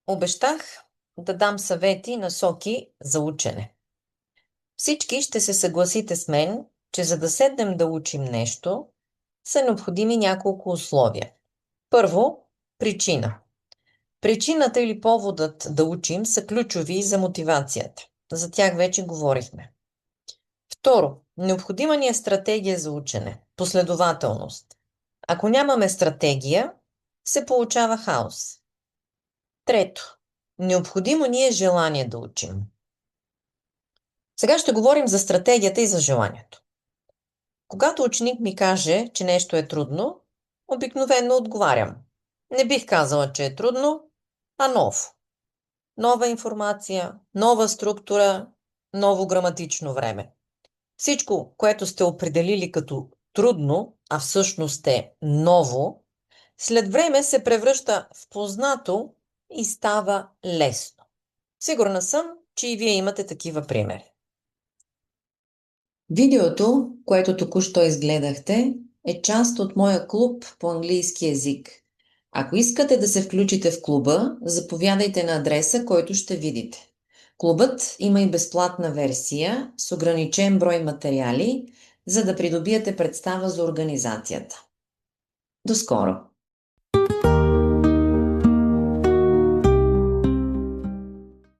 Обещах да дам съвети и насоки за учене. Всички ще се съгласите с мен, че за да седнем да учим нещо, са необходими няколко условия. Първо, причина. Причината или поводът да учим са ключови за мотивацията. За тях вече говорихме. Второ, необходима ни е стратегия за учене, последователност. Ако нямаме стратегия, се получава хаос. Трето, необходимо ни е желание да учим. Сега ще говорим за стратегията и за желанието. Когато ученик ми каже, че нещо е трудно, обикновено отговарям. Не бих казала, че е трудно, а ново. Нова информация, нова структура, ново граматично време. Всичко, което сте определили като трудно, а всъщност е ново, след време се превръща в познато и става лесно. Сигурна съм, че и вие имате такива примери. Видеото, което току-що изгледахте, е част от моя клуб по английски език. Ако искате да се включите в клуба, заповядайте на адреса, който ще видите. Клубът има и безплатна версия с ограничен брой материали, за да придобиете представа за организацията. До скоро!